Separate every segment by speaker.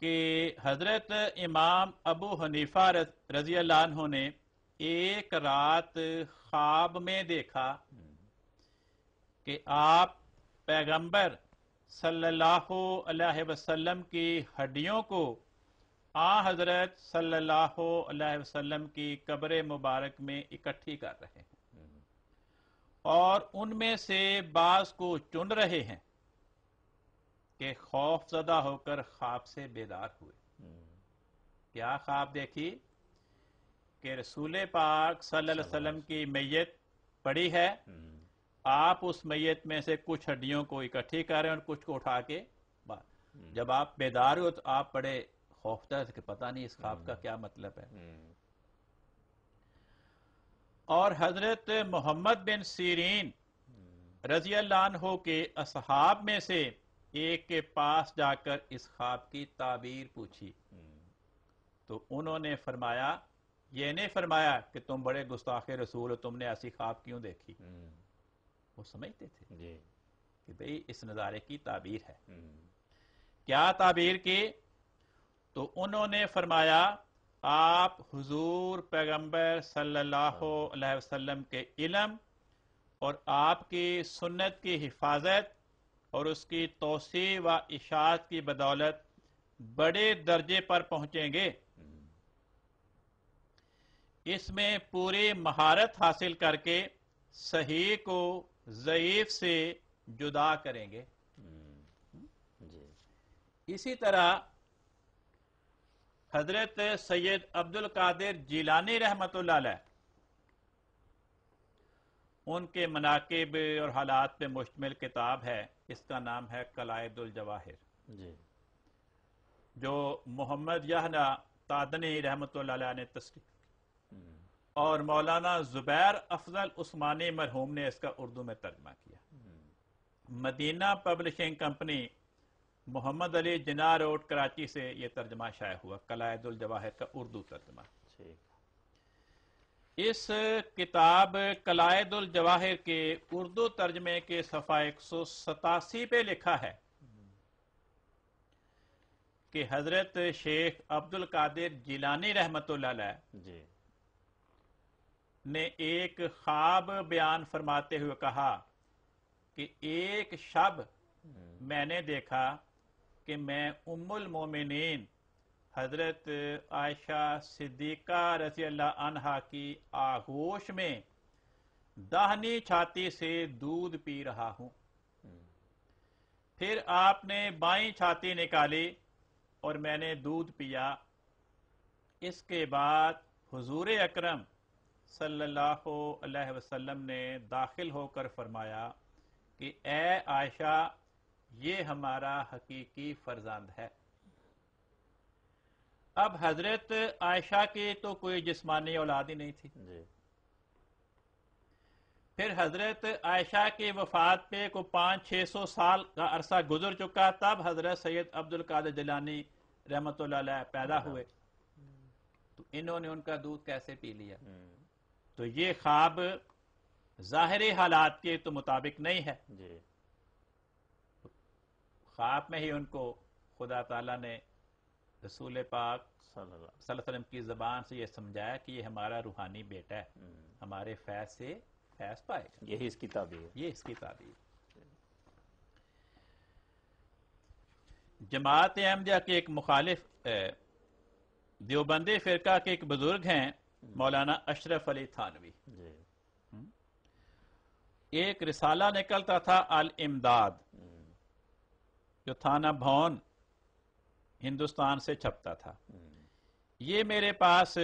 Speaker 1: کہ حضرت امام ابو حنیفہ رضی اللہ عنہ نے ایک رات خواب میں دیکھا کہ آپ پیغمبر صلی اللہ علیہ وسلم کی ہڈیوں کو حضرت صلی اللہ علیہ وسلم کی قبر مبارک میں اکٹھی کر رہے ہیں اور ان میں سے بعض کو چن رہے ہیں کہ خوف زدہ ہو کر خواب سے بیدار ہوئے۔ کیا خواب دیکھی؟ کہ رسول پاک صلی اللہ علیہ وسلم کی میت پڑی ہے، آپ اس میت میں سے کچھ ہڈیوں کو اکٹھی کر رہے ہیں اور کچھ کو اٹھا کے جب آپ بیدار ہوئے تو آپ بڑے خوفزدہ تھے کہ پتہ نہیں اس خواب کا کیا مطلب ہے۔ اور حضرت محمد بن سیرین رضی اللہ عنہ کے اصحاب میں سے ایک کے پاس جا کر اس خواب کی تعبیر پوچھی تو انہوں نے فرمایا، یہ نہیں فرمایا کہ تم بڑے گستاخ رسول ہو، تم نے ایسی خواب کیوں دیکھی؟ وہ سمجھتے تھے کہ بھئی اس نظارے کی تعبیر ہے۔ کیا تعبیر کی؟ تو انہوں نے فرمایا آپ حضور پیغمبر صلی اللہ علیہ وسلم کے علم اور آپ کی سنت کی حفاظت اور اس کی توسیع و اشاعت کی بدولت بڑے درجے پر پہنچیں گے، اس میں پوری مہارت حاصل کر کے صحیح کو ضعیف سے جدا کریں گے۔ اسی طرح حضرت سید عبد القادر جیلانی رحمۃ اللہ علیہ، ان کے مناقب اور حالات پہ مشتمل کتاب ہے، اس کا نام ہے قلائد الجواہر، جو محمد یحییٰ تادنی رحمۃ اللہ علیہ نے تصنیف اور مولانا زبیر افضل عثمانی مرحوم نے اس کا اردو میں ترجمہ کیا۔ مدینہ پبلشنگ کمپنی، محمد علی جناح روڈ کراچی سے یہ ترجمہ شائع ہوا، قلائد الجواہر کا اردو ترجمہ۔ اس کتاب قلائد الجواہر کے اردو ترجمے کے صفحہ 187 پہ لکھا ہے کہ حضرت شیخ عبد القادر جیلانی رحمۃ اللہ علیہ نے ایک خواب بیان فرماتے ہوئے کہا کہ ایک شب میں نے دیکھا کہ میں ام المومنین حضرت عائشہ صدیقہ رضی اللہ عنہا کی آغوش میں داہنی چھاتی سے دودھ پی رہا ہوں، پھر آپ نے بائیں چھاتی نکالی اور میں نے دودھ پیا۔ اس کے بعد حضور اکرم صلی اللہ علیہ وسلم نے داخل ہو کر فرمایا کہ اے عائشہ، یہ ہمارا حقیقی فرزند ہے۔ اب حضرت عائشہ کی تو کوئی جسمانی اولاد ہی نہیں تھی، پھر حضرت عائشہ کی وفات پہ کو 500-600 سال کا عرصہ گزر چکا، تب حضرت سید عبد القادر جیلانی رحمۃ اللہ علیہ پیدا ہوئے، تو انہوں نے ان کا دودھ کیسے پی لیا؟ تو یہ خواب ظاہری حالات کے تو مطابق نہیں ہے، خواب میں ہی ان کو خدا تعالیٰ نے رسول پاک صلی اللہ علیہ وسلم کی زبان سے یہ سمجھایا کہ یہ ہمارا روحانی بیٹا ہے، ہمارے فیض سے فیض پائے گا،
Speaker 2: یہی اس کی تعبیر۔
Speaker 1: یہ اس کی تعبیر۔ جماعت احمدیہ کے ایک مخالف دیوبندی فرقہ کے ایک بزرگ ہیں مولانا اشرف علی تھانوی، ایک رسالہ نکلتا تھا الامداد، جو تھانہ بھون ہندوستان سے چھپتا تھا۔ یہ میرے پاس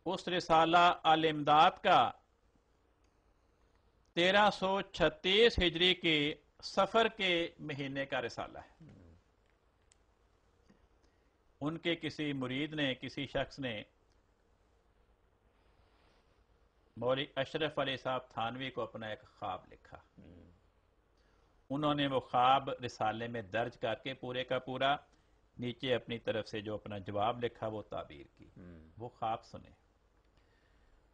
Speaker 1: اس رسالہ الامداد کا 1336 ہجری کے سفر کے مہینے کا رسالہ ہے۔ ان کے کسی مرید نے، کسی شخص نے مولوی اشرف علی صاحب تھانوی کو اپنا ایک خواب لکھا، انہوں نے وہ خواب رسالے میں درج کر کے پورے کا پورا نیچے اپنی طرف سے جو اپنا جواب لکھا وہ تعبیر کی۔ وہ خواب سنے،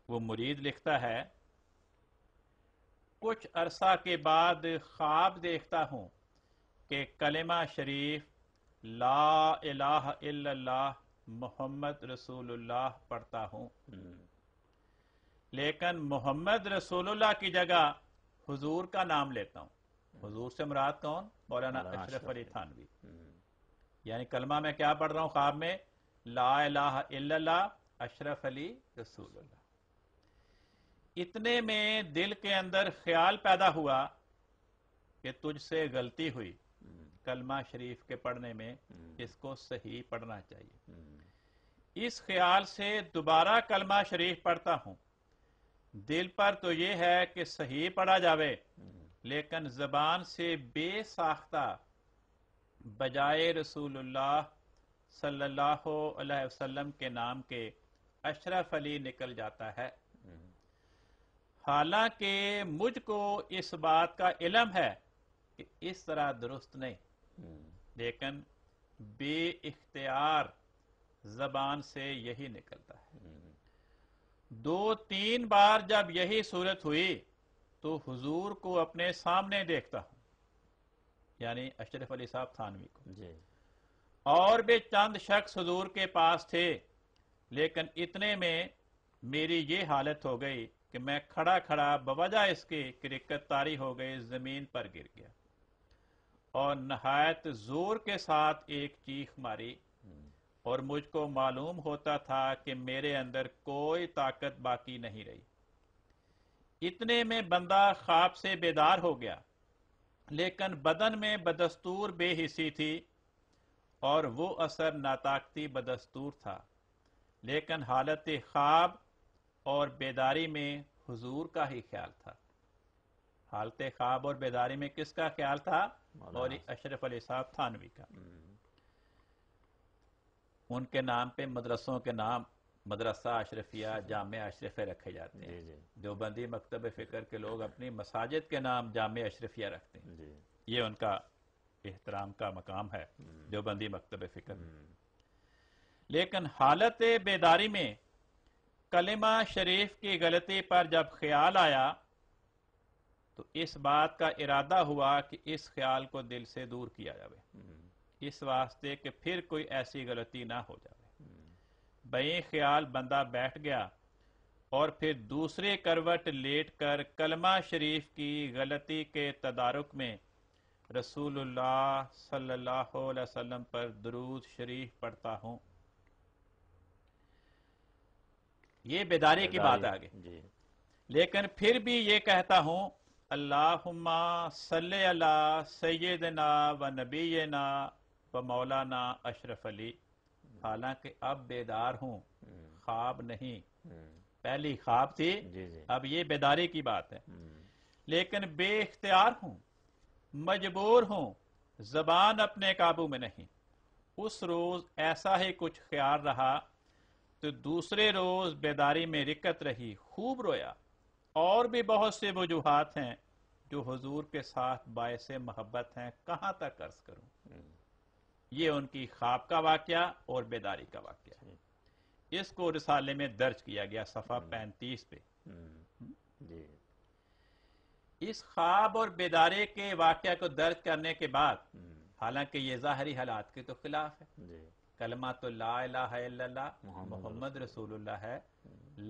Speaker 1: وہ مرید لکھتا ہے، کچھ عرصہ کے بعد خواب دیکھتا ہوں کہ کلمہ شریف لا الہ الا اللہ محمد رسول اللہ پڑھتا ہوں، لیکن محمد رسول اللہ کی جگہ حضور کا نام لیتا ہوں۔ حضور سے مراد کون؟ مولانا اشرف علی تھانوی۔ یعنی کلمہ میں کیا پڑھ رہا ہوں خواب میں؟ لا الہ الا اللہ اشرف علی رسول اللہ۔ اتنے میں دل کے اندر خیال پیدا ہوا کہ تجھ سے غلطی ہوئی کلمہ شریف کے پڑھنے میں، اس کو صحیح پڑھنا چاہیے۔ اس خیال سے دوبارہ کلمہ شریف پڑھتا ہوں۔ دل پر تو یہ ہے کہ صحیح پڑھا جاوے، لیکن زبان سے بے ساختہ بجائے رسول اللہ صلی اللہ علیہ وسلم کے نام کے اشرف علی نکل جاتا ہے۔ حالانکہ مجھ کو اس بات کا علم ہے کہ اس طرح درست نہیں، لیکن بے اختیار زبان سے یہی نکلتا ہے۔ 2-3 بار جب یہی صورت ہوئی تو حضور کو اپنے سامنے دیکھتا ہوں، یعنی اشرف علی صاحب تھانوی کو، اور بھی چند شخص حضور کے پاس تھے، لیکن اتنے میں میری یہ حالت ہو گئی کہ میں کھڑا کھڑا بوجہ اس کی کرکت طاری ہو گئی، زمین پر گر گیا اور نہایت زور کے ساتھ ایک چیخ ماری، اور مجھ کو معلوم ہوتا تھا کہ میرے اندر کوئی طاقت باقی نہیں رہی۔ اتنے میں بندہ خواب سے بیدار ہو گیا، لیکن بدن میں بدستور بے حسی تھی اور وہ اثر ناطاقتی بدستور تھا، لیکن حالت خواب اور بیداری میں حضور کا ہی خیال تھا۔ حالت خواب اور بیداری میں کس کا خیال تھا؟ اور اشرف علی صاحب تھانوی کا۔ ان کے نام پہ مدرسوں کے نام مدرسہ اشرفیہ، جامعہ اشرفیہ رکھے جاتے ہیں۔ دیوبندی مکتب فکر کے لوگ اپنی مساجد کے نام جامعہ اشرفیہ رکھتے ہیں، یہ ان کا احترام کا مقام ہے دیوبندی مکتب فکر میں۔ لیکن حالت بیداری میں کلمہ شریف کی غلطی پر جب خیال آیا تو اس بات کا ارادہ ہوا کہ اس خیال کو دل سے دور کیا جائے، اس واسطے کہ پھر کوئی ایسی غلطی نہ ہو جائے۔ بئی خیال بندہ بیٹھ گیا اور پھر دوسرے کروٹ لیٹ کر کلمہ شریف کی غلطی کے تدارک میں رسول اللہ صلی اللہ علیہ وسلم پر درود شریف پڑھتا ہوں۔ یہ بیداری کی بات آگے، لیکن پھر بھی یہ کہتا ہوں اللہم صلی علی سیدنا و نبینا و مولانا اشرف علی۔ حالانکہ اب بیدار ہوں، خواب نہیں، پہلی خواب تھی، اب یہ بیداری کی بات ہے، لیکن بے اختیار ہوں، مجبور ہوں، زبان اپنے قابو میں نہیں۔ اس روز ایسا ہی کچھ خیال رہا تو دوسرے روز بیداری میں رکت رہی، خوب رویا۔ اور بھی بہت سے وجوہات ہیں جو حضور کے ساتھ باعث محبت ہیں، کہاں تک عرض کروں۔ یہ ان کی خواب کا واقعہ اور بیداری کا واقعہ، اس کو رسالے میں درج کیا گیا صفحہ 35 پہ۔ اس خواب اور بیداری کے واقعہ کو درج کرنے کے بعد، حالانکہ یہ ظاہری حالات کے تو خلاف ہے، کلمہ تو لا الہ الا اللہ محمد رسول اللہ ہے،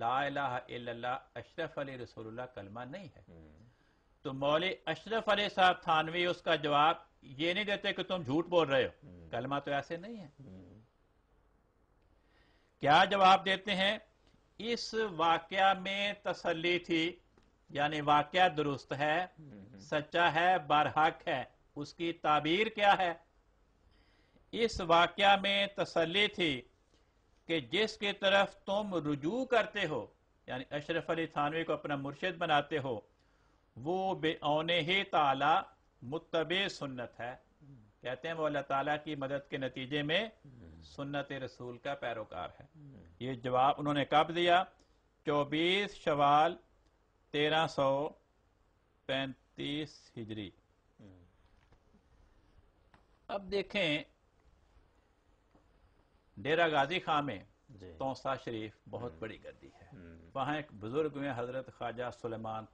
Speaker 1: لا الہ الا اللہ اشرف علی رسول اللہ کلمہ نہیں ہے، تو مولوی اشرف علی صاحب تھانوی اس کا جواب یہ نہیں دیتے کہ تم جھوٹ بول رہے ہو، کلمہ تو ایسے نہیں ہے۔ کیا جواب دیتے ہیں؟ اس واقعہ میں تسلی تھی، یعنی واقعہ درست ہے، سچا ہے، برحق ہے، اس کی تعبیر کیا ہے؟ اس واقعہ میں تسلی تھی کہ جس کی طرف تم رجوع کرتے ہو، یعنی اشرف علی تھانوی کو اپنا مرشد بناتے ہو، وہ بعون ہی تعالی متبع سنت ہے۔ کہتے ہیں وہ اللہ تعالیٰ کی مدد کے نتیجے میں سنت رسول کا پیروکار ہے۔ یہ جواب انہوں نے کب دیا؟ 24 شوال 1335 ہجری۔ اب دیکھیں ڈیرہ غازی خان میں تونسا شریف بہت بڑی گدی ہے، وہاں ایک بزرگ میں حضرت خواجہ سلیمان